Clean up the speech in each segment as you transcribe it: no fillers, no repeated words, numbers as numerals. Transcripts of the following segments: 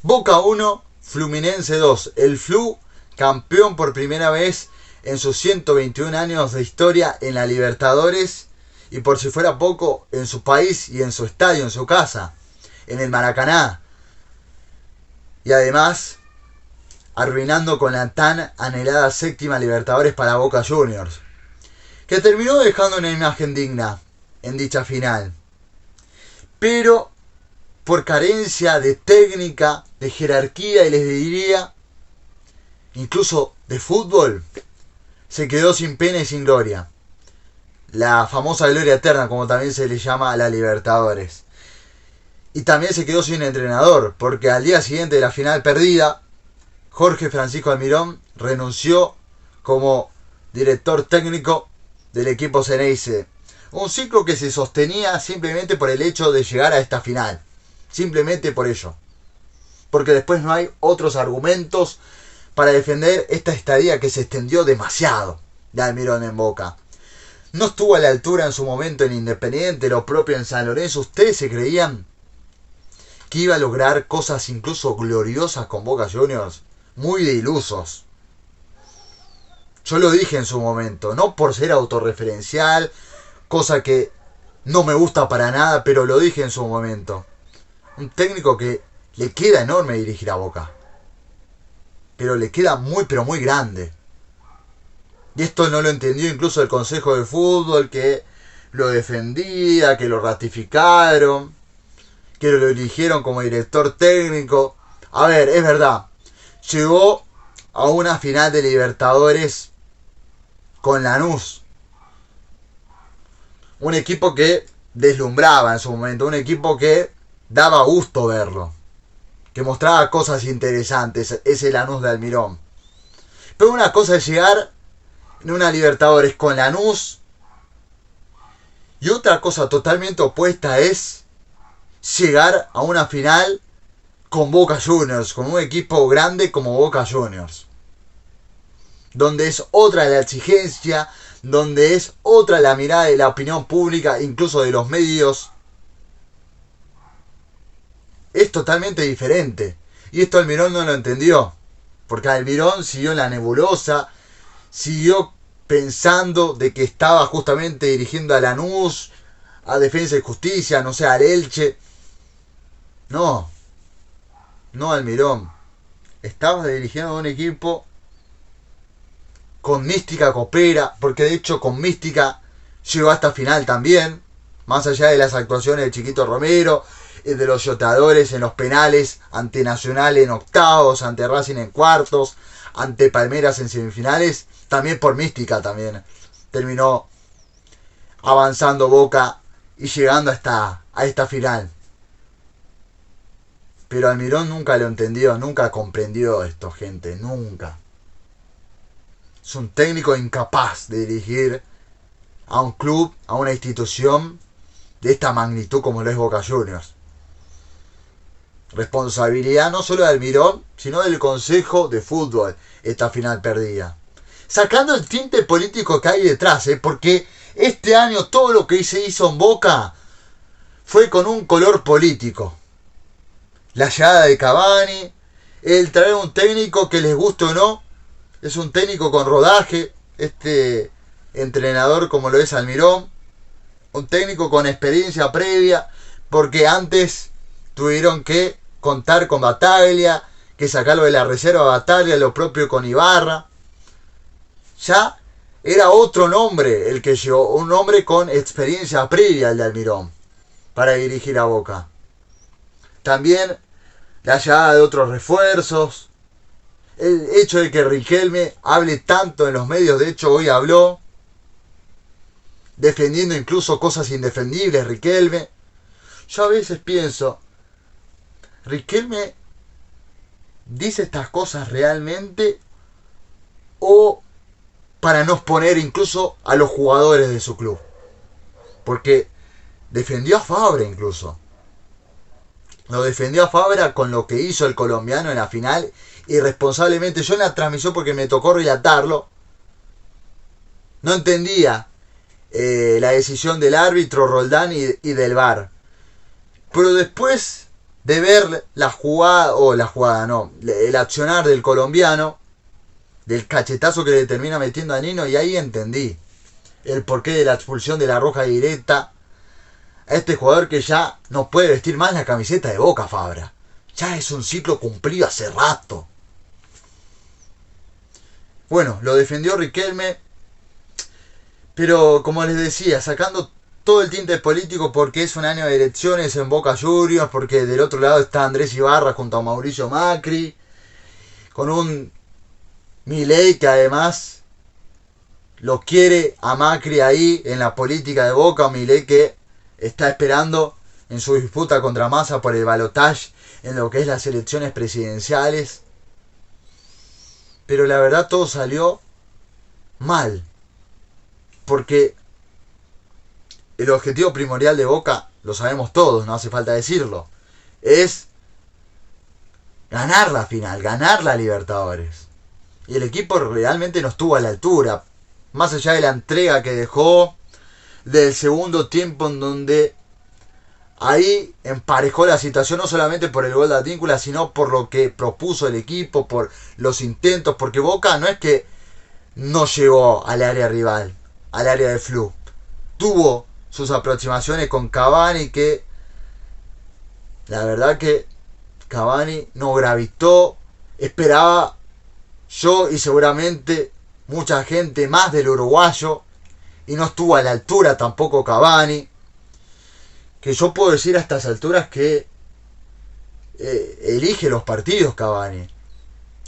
Boca 1, Fluminense 2. El Flu, campeón por primera vez en sus 121 años de historia en la Libertadores. Y por si fuera poco, en su país y en su estadio, en su casa, en el Maracaná. Y además, arruinando con la tan anhelada séptima Libertadores para Boca Juniors, que terminó dejando una imagen digna en dicha final. Pero por carencia de técnica, de jerarquía y les diría, incluso de fútbol, se quedó sin pena y sin gloria. La famosa gloria eterna, como también se le llama a la Libertadores. Y también se quedó sin entrenador, porque al día siguiente de la final perdida, Jorge Francisco Almirón renunció como director técnico del equipo Ceneice. Un ciclo que se sostenía simplemente por el hecho de llegar a esta final. Simplemente por ello. Porque después no hay otros argumentos para defender esta estadía que se extendió demasiado de Almirón en Boca. No estuvo a la altura en su momento en Independiente, lo propio en San Lorenzo. ¿Ustedes se creían que iba a lograr cosas incluso gloriosas con Boca Juniors? Muy de ilusos. Yo lo dije en su momento, no por ser autorreferencial, cosa que no me gusta para nada, pero lo dije en su momento. Un técnico que le queda enorme dirigir a Boca. Pero le queda muy, pero muy grande. Y esto no lo entendió incluso el Consejo de Fútbol, que lo defendía, que lo ratificaron, que lo eligieron como director técnico. A ver, es verdad, llegó a una final de Libertadores con Lanús. Un equipo que deslumbraba en su momento, un equipo que daba gusto verlo, que mostraba cosas interesantes, ese Lanús de Almirón. Pero una cosa es llegar en una Libertadores con Lanús, y otra cosa totalmente opuesta es llegar a una final con Boca Juniors, con un equipo grande como Boca Juniors, donde es otra la exigencia, donde es otra la mirada de la opinión pública, incluso de los medios. Es totalmente diferente. Y esto Almirón no lo entendió, porque Almirón siguió en la nebulosa, siguió pensando de que estaba justamente dirigiendo a Lanús, a Defensa y Justicia, no sé, al Elche. No Almirón. Estaba dirigiendo a un equipo con mística copera, porque de hecho con mística llegó hasta final también, más allá de las actuaciones de Chiquito Romero, de los yoteadores en los penales, ante Nacional en octavos, ante Racing en cuartos, ante Palmeiras en semifinales, también por mística también terminó avanzando Boca y llegando a esta final. Pero Almirón nunca lo entendió, nunca comprendió esto, gente, nunca. Es un técnico incapaz de dirigir a un club, a una institución de esta magnitud como lo es Boca Juniors. Responsabilidad no solo de Almirón, sino del Consejo de Fútbol, esta final perdida. Sacando el tinte político que hay detrás, porque este año todo lo que se hizo en Boca fue con un color político. La llegada de Cavani, el traer un técnico que les guste o no, es un técnico con rodaje, este entrenador como lo es Almirón, un técnico con experiencia previa, porque antes tuvieron que contar con Bataglia, que sacarlo de la reserva Bataglia, lo propio con Ibarra. Ya era otro nombre el que llegó, un hombre con experiencia previa al de Almirón, para dirigir a Boca. También la llegada de otros refuerzos, el hecho de que Riquelme hable tanto en los medios, de hecho hoy habló, defendiendo incluso cosas indefendibles Riquelme. Yo a veces pienso, ¿Riquelme dice estas cosas realmente o para no exponer incluso a los jugadores de su club? Porque defendió a Fabra incluso. Lo defendió a Fabra con lo que hizo el colombiano en la final, irresponsablemente. Yo en la transmisión, porque me tocó relatarlo, no entendía la decisión del árbitro Roldán y del VAR. Pero después de ver la jugada, no, el accionar del colombiano, del cachetazo que le termina metiendo a Nino, y ahí entendí el porqué de la expulsión de la roja directa a este jugador que ya no puede vestir más la camiseta de Boca, Fabra. Ya es un ciclo cumplido hace rato. Bueno, lo defendió Riquelme, pero como les decía, sacando todo el tinte político porque es un año de elecciones en Boca Juniors, porque del otro lado está Andrés Ibarra junto a Mauricio Macri, con un Milei que además lo quiere a Macri ahí en la política de Boca, un Milei que está esperando en su disputa contra Massa por el balotaje en lo que es las elecciones presidenciales. Pero la verdad todo salió mal, porque el objetivo primordial de Boca, lo sabemos todos, no hace falta decirlo, es ganar la final, ganar la Libertadores. Y el equipo realmente no estuvo a la altura, más allá de la entrega que dejó, del segundo tiempo en donde ahí emparejó la situación, no solamente por el gol de Advíncula, sino por lo que propuso el equipo, por los intentos, porque Boca no es que no llegó al área rival, al área de Flu. Tuvo sus aproximaciones con Cavani, que la verdad que Cavani no gravitó, esperaba yo y seguramente mucha gente más del uruguayo, y no estuvo a la altura tampoco Cavani, que yo puedo decir a estas alturas que elige los partidos Cavani.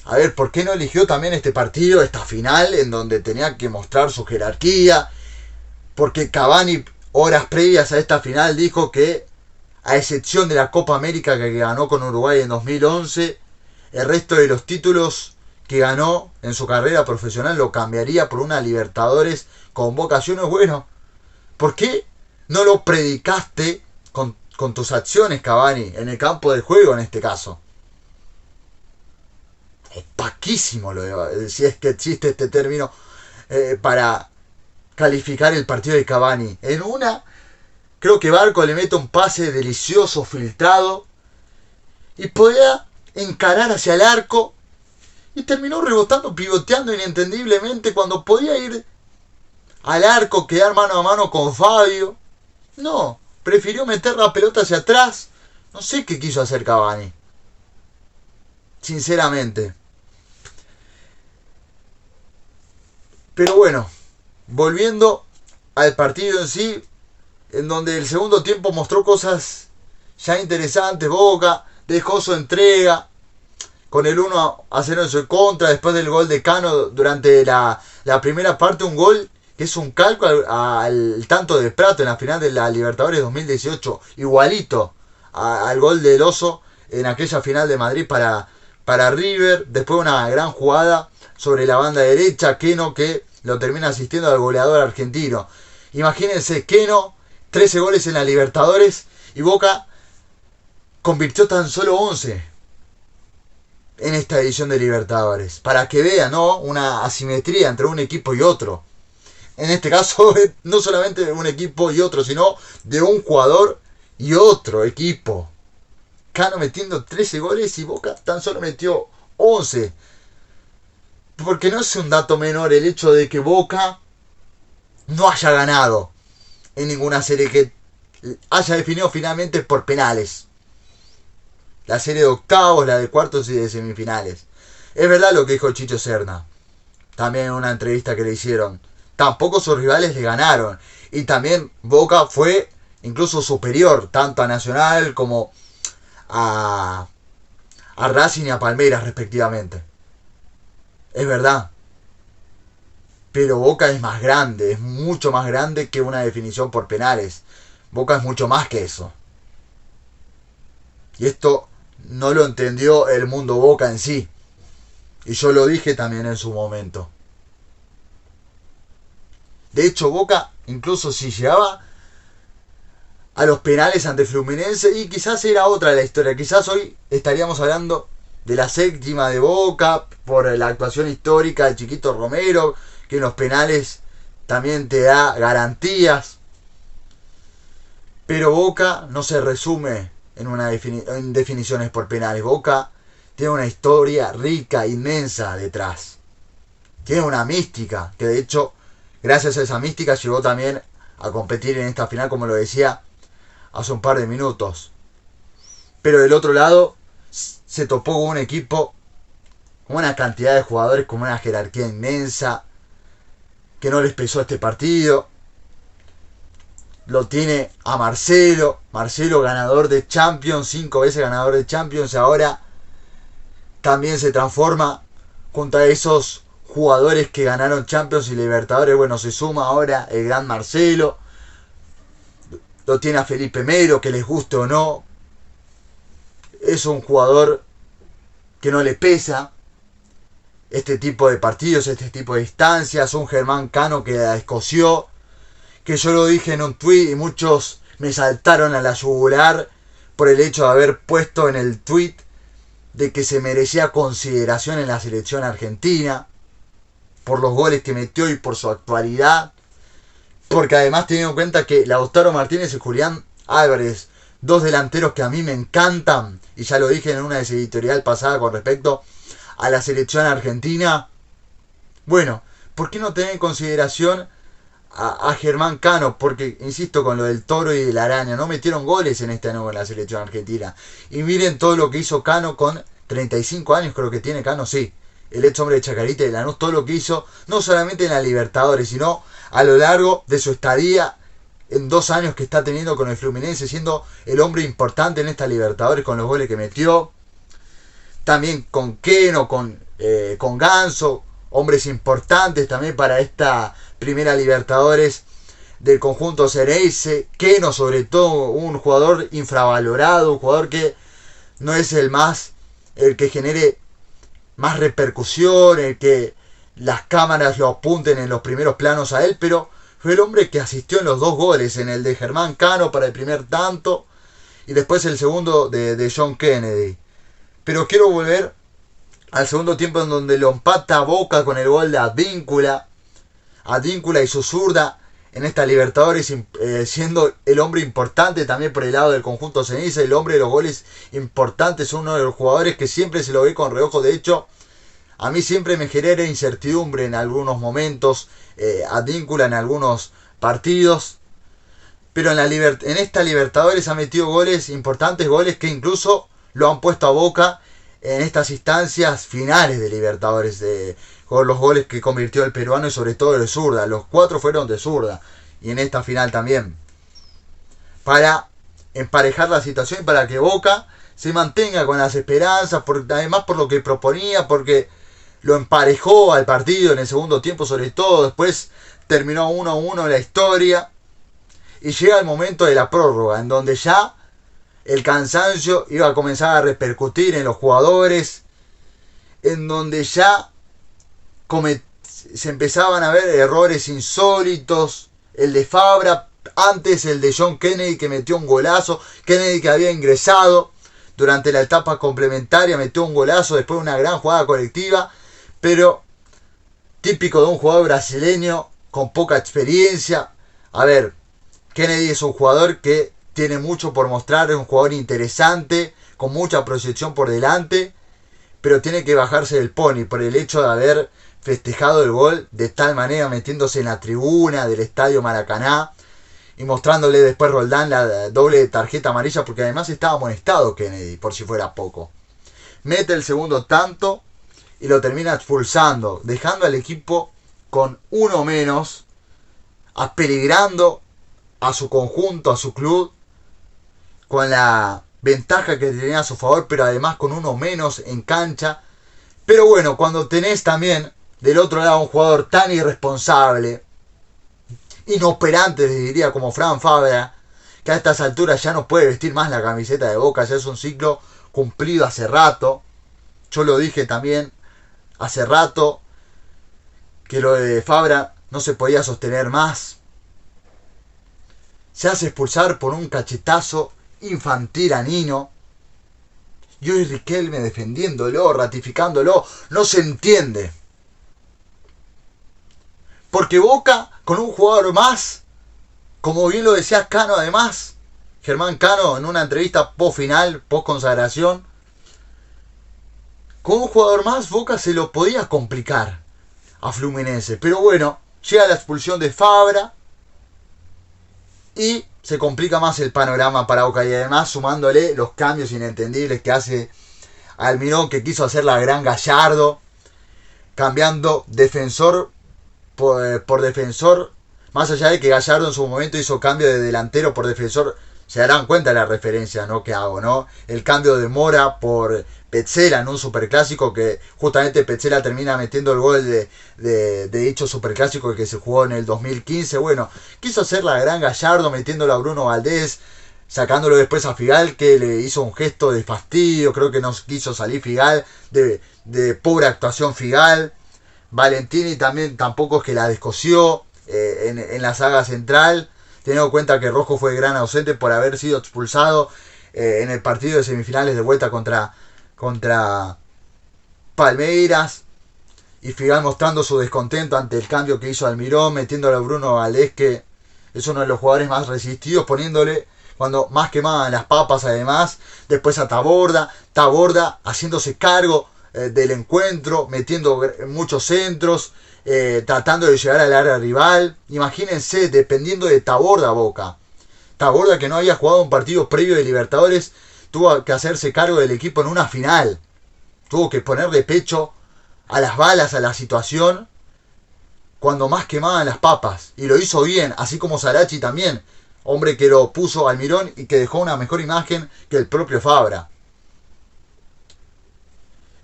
A ver, ¿por qué no eligió también este partido, esta final, en donde tenía que mostrar su jerarquía? Porque Cavani, horas previas a esta final, dijo que, a excepción de la Copa América que ganó con Uruguay en 2011, el resto de los títulos que ganó en su carrera profesional lo cambiaría por una Libertadores con Boca Juniors. Bueno, ¿por qué no lo predicaste con tus acciones, Cavani, en el campo de juego en este caso? Opaquísimo, si es que existe este término, para calificar el partido de Cavani. En una, creo que Barco le mete un pase delicioso, filtrado, y podía encarar hacia el arco, y terminó rebotando, pivoteando inentendiblemente cuando podía ir al arco, quedar mano a mano con Fabio. No, prefirió meter la pelota hacia atrás. No sé qué quiso hacer Cavani, sinceramente. Pero bueno, volviendo al partido en sí, en donde el segundo tiempo mostró cosas ya interesantes. Boca dejó su entrega con el 1-0 en su contra, después del gol de Cano durante la primera parte, un gol que es un calco al tanto de Prato en la final de la Libertadores 2018, igualito al gol del Oso en aquella final de Madrid para River. Después una gran jugada sobre la banda derecha, Keno, que lo termina asistiendo al goleador argentino. Imagínense, Keno, 13 goles en la Libertadores, y Boca convirtió tan solo 11 en esta edición de Libertadores. Para que vean, ¿no?, una asimetría entre un equipo y otro. En este caso, no solamente de un equipo y otro, sino de un jugador y otro equipo. Cano metiendo 13 goles y Boca tan solo metió 11. Porque no es un dato menor el hecho de que Boca no haya ganado en ninguna serie, que haya definido finalmente por penales. La serie de octavos, la de cuartos y de semifinales. Es verdad lo que dijo Chicho Serna, también en una entrevista que le hicieron. Tampoco sus rivales le ganaron. Y también Boca fue incluso superior, tanto a Nacional como a Racing y a Palmeiras respectivamente. Es verdad. Pero Boca es más grande, es mucho más grande que una definición por penales. Boca es mucho más que eso. Y esto no lo entendió el mundo Boca en sí. Y yo lo dije también en su momento. De hecho, Boca, incluso si llegaba a los penales ante Fluminense, y quizás era otra la historia. Quizás hoy estaríamos hablando de la séptima de Boca por la actuación histórica del Chiquito Romero, que en los penales también te da garantías. Pero Boca no se resume en definiciones por penales. Boca tiene una historia rica, inmensa detrás. Tiene una mística, que de hecho, gracias a esa mística llegó también a competir en esta final, como lo decía hace un par de minutos. Pero del otro lado, se topó con un equipo con una cantidad de jugadores, con una jerarquía inmensa, que no les pesó este partido. Lo tiene a Marcelo, ganador de Champions, 5 veces ganador de Champions, ahora también se transforma junto a esos jugadores que ganaron Champions y Libertadores. Bueno, se suma ahora el gran Marcelo. Lo tiene a Felipe Melo, que les guste o no. Es un jugador que no le pesa este tipo de partidos, este tipo de instancias. Un Germán Cano que la escoció, que yo lo dije en un tweet y muchos me saltaron a la yugular por el hecho de haber puesto en el tweet de que se merecía consideración en la selección argentina por los goles que metió y por su actualidad, porque además teniendo en cuenta que Lautaro Martínez y Julián Álvarez, dos delanteros que a mí me encantan, y ya lo dije en una editorial pasada con respecto a la selección argentina, bueno, ¿por qué no tener en consideración a Germán Cano? Porque, insisto, con lo del Toro y de la Araña, no metieron goles en este año con la selección argentina. Y miren todo lo que hizo Cano con 35 años, creo que tiene Cano, sí. El ex hombre de Chacarita y de Lanús, todo lo que hizo, no solamente en la Libertadores, sino a lo largo de su estadía en 2 años que está teniendo con el Fluminense, siendo el hombre importante en esta Libertadores con los goles que metió. También con Keno, con Ganso, hombres importantes también para esta primera Libertadores del conjunto Xeneize. Keno, sobre todo, un jugador infravalorado, un jugador que no es el que genere más repercusión, el que las cámaras lo apunten en los primeros planos a él, pero fue el hombre que asistió en los 2 goles, en el de Germán Cano para el primer tanto y después el segundo de John Kennedy. Pero quiero volver al segundo tiempo, en donde lo empata Boca con el gol de Advíncula y su zurda en esta Libertadores, siendo el hombre importante también por el lado del conjunto Xeneize, el hombre de los goles importantes, uno de los jugadores que siempre se lo ve con reojo. De hecho, a mí siempre me genera incertidumbre en algunos momentos, Advíncula en algunos partidos, pero en esta Libertadores ha metido goles importantes, goles que incluso lo han puesto a Boca en estas instancias finales de Libertadores, con los goles que convirtió el peruano y sobre todo de zurda. Los 4 fueron de zurda, y en esta final también, para emparejar la situación y para que Boca se mantenga con las esperanzas, además por lo que proponía, porque lo emparejó al partido en el segundo tiempo, sobre todo. Después terminó 1-1 la historia y llega el momento de la prórroga, en donde ya el cansancio iba a comenzar a repercutir en los jugadores, en donde ya se empezaban a ver errores insólitos. El de Fabra, antes el de John Kennedy, que metió un golazo. Kennedy, que había ingresado durante la etapa complementaria, metió un golazo después de una gran jugada colectiva, pero típico de un jugador brasileño con poca experiencia. A ver, Kennedy es un jugador que tiene mucho por mostrar, es un jugador interesante, con mucha proyección por delante, pero tiene que bajarse del pony por el hecho de haber festejado el gol de tal manera, metiéndose en la tribuna del Estadio Maracaná y mostrándole después Roldán la doble tarjeta amarilla, porque además estaba amonestado Kennedy, por si fuera poco. Mete el segundo tanto y lo termina expulsando, dejando al equipo con uno menos, apeligrando a su conjunto, a su club, con la ventaja que tenía a su favor, pero además con uno menos en cancha. Pero bueno, cuando tenés también del otro lado un jugador tan irresponsable, inoperante les diría, como Fran Fabra, que a estas alturas ya no puede vestir más la camiseta de Boca, ya es un ciclo cumplido hace rato. Yo lo dije también hace rato, que lo de Fabra no se podía sostener más. Se hace expulsar por un cachetazo infantil a Nino, y hoy Riquelme defendiéndolo, ratificándolo. No se entiende, porque Boca, con un jugador más, como bien lo decía Cano, además Germán Cano en una entrevista post final, post consagración. Con un jugador más, Boca se lo podía complicar a Fluminense. Pero bueno, llega la expulsión de Fabra y se complica más el panorama para Boca. Y además sumándole los cambios inentendibles que hace Almirón, que quiso hacer la gran Gallardo, cambiando defensor por defensor. Más allá de que Gallardo en su momento hizo cambio de delantero por defensor, se darán cuenta de la referencia, ¿no?, que hago, ¿no? El cambio de Mora por Petzela en un superclásico, que justamente Petzela termina metiendo el gol de dicho superclásico que se jugó en el 2015. Bueno, quiso hacer la gran Gallardo metiéndolo a Bruno Valdés, sacándolo después a Figal, que le hizo un gesto de fastidio. Creo que no quiso salir Figal, de pobre actuación Figal. Valentini también tampoco es que la descosió en la saga central, teniendo en cuenta que Rojo fue gran ausente por haber sido expulsado en el partido de semifinales de vuelta contra Palmeiras, y Figal mostrando su descontento ante el cambio que hizo Almirón, metiéndole a Bruno Valdés, que es uno de los jugadores más resistidos, poniéndole cuando más quemaban las papas. Además, después a Taborda haciéndose cargo del encuentro, metiendo muchos centros, tratando de llegar al área rival. Imagínense, dependiendo de Taborda, Boca. Taborda, que no había jugado un partido previo de Libertadores, tuvo que hacerse cargo del equipo en una final. Tuvo que ponerle pecho a las balas, a la situación, cuando más quemaban las papas. Y lo hizo bien, así como Sarachi también. Hombre que lo puso Almirón y que dejó una mejor imagen que el propio Fabra.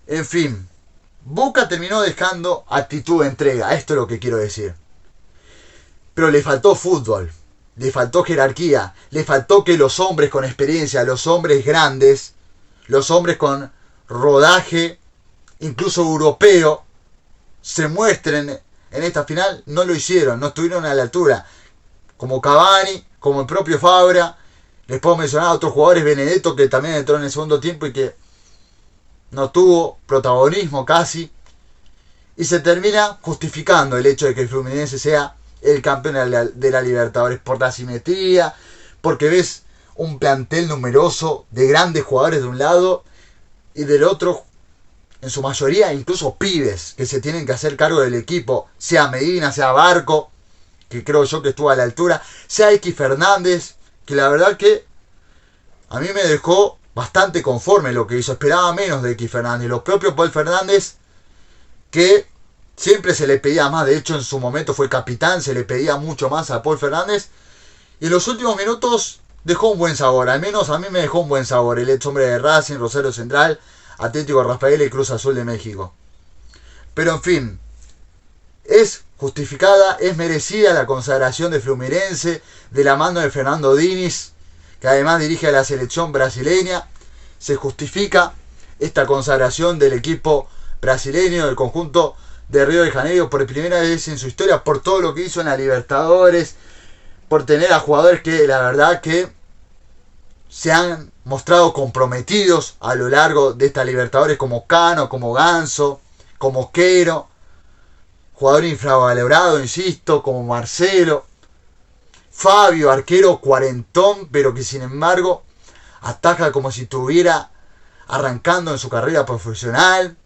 En fin, Boca terminó dejando actitud de entrega. Esto es lo que quiero decir. Pero le faltó fútbol. Le faltó jerarquía. Le faltó que los hombres con experiencia, los hombres grandes, los hombres con rodaje, incluso europeo, se muestren en esta final. No lo hicieron, no estuvieron a la altura. Como Cavani, como el propio Fabra. Les puedo mencionar a otros jugadores, Benedetto, que también entró en el segundo tiempo y que no tuvo protagonismo casi. Y se termina justificando el hecho de que el Fluminense sea el campeón de la Libertadores por la simetría, porque ves un plantel numeroso de grandes jugadores de un lado y del otro, en su mayoría incluso pibes que se tienen que hacer cargo del equipo, sea Medina, sea Barco, que creo yo que estuvo a la altura, sea X Fernández, que la verdad que a mí me dejó bastante conforme lo que hizo. Esperaba menos de X Fernández. Los propios Paul Fernández, que siempre se le pedía más, de hecho en su momento fue capitán, se le pedía mucho más a Paul Fernández, y en los últimos minutos dejó un buen sabor. Al menos a mí me dejó un buen sabor el ex hombre de Racing, Rosario Central, Atlético Rafael y Cruz Azul de México. Pero en fin, es justificada, es merecida la consagración de Fluminense de la mano de Fernando Diniz, que además dirige a la selección brasileña. Se justifica esta consagración del equipo brasileño, del conjunto de Río de Janeiro, por primera vez en su historia, por todo lo que hizo en la Libertadores, por tener a jugadores que la verdad que se han mostrado comprometidos a lo largo de esta Libertadores, como Cano, como Ganso, como Quero, jugador infravalorado, insisto, como Marcelo, Fabio, arquero cuarentón, pero que sin embargo ataca como si estuviera arrancando en su carrera profesional.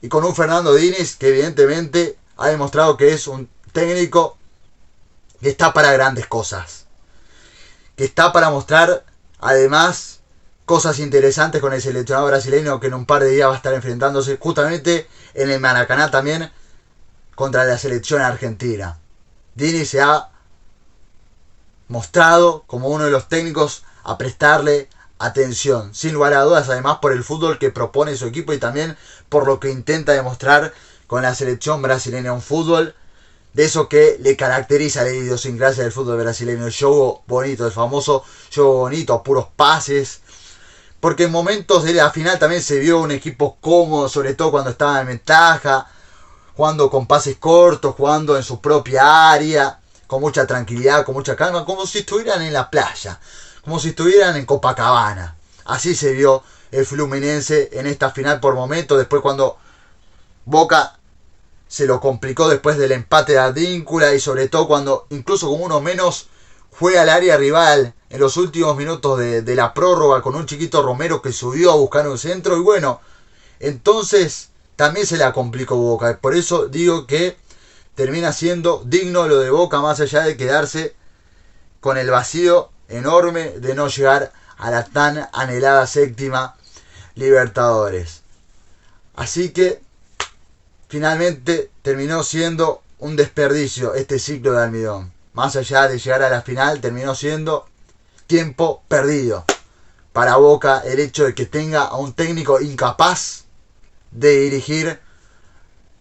Y con un Fernando Diniz que evidentemente ha demostrado que es un técnico que está para grandes cosas. Que está para mostrar además cosas interesantes con el seleccionado brasileño, que en un par de días va a estar enfrentándose justamente en el Maracaná también contra la selección argentina. Diniz se ha mostrado como uno de los técnicos a prestarle atención, sin lugar a dudas, además por el fútbol que propone su equipo y también por lo que intenta demostrar con la selección brasileña, un fútbol de eso que le caracteriza la idiosincrasia del fútbol brasileño, el juego bonito, el famoso juego bonito, puros pases, porque en momentos de la final también se vio un equipo cómodo, sobre todo cuando estaba en ventaja, jugando con pases cortos, jugando en su propia área, con mucha tranquilidad, con mucha calma, como si estuvieran en la playa, como si estuvieran en Copacabana. Así se vio el Fluminense en esta final por momentos, después cuando Boca se lo complicó después del empate de Advíncula, y sobre todo cuando incluso con uno menos juega al área rival en los últimos minutos de la prórroga con un chiquito Romero que subió a buscar un centro. Y bueno, entonces también se la complicó Boca. Por eso digo que termina siendo digno lo de Boca, más allá de quedarse con el vacío enorme de no llegar a la tan anhelada séptima Libertadores. Así que finalmente terminó siendo un desperdicio este ciclo de almidón. Más allá de llegar a la final, terminó siendo tiempo perdido para Boca el hecho de que tenga a un técnico incapaz de dirigir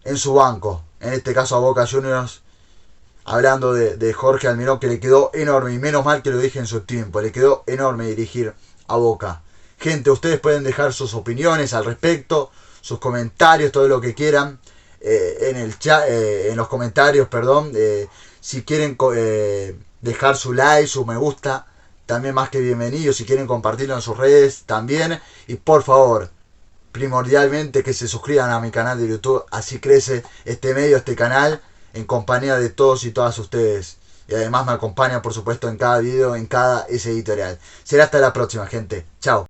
en su banco. En este caso a Boca Juniors, hablando de Jorge Almirón, que le quedó enorme, y menos mal que lo dije en su tiempo, le quedó enorme dirigir a Boca. Gente, ustedes pueden dejar sus opiniones al respecto, sus comentarios, todo lo que quieran en el chat, en los comentarios, perdón. Si quieren dejar su like, su me gusta, también más que bienvenido. Si quieren compartirlo en sus redes, también. Y por favor, primordialmente que se suscriban a mi canal de YouTube, así crece este medio, este canal, en compañía de todos y todas ustedes. Y además me acompañan, por supuesto, en cada video, en cada editorial. Será hasta la próxima, gente. Chao.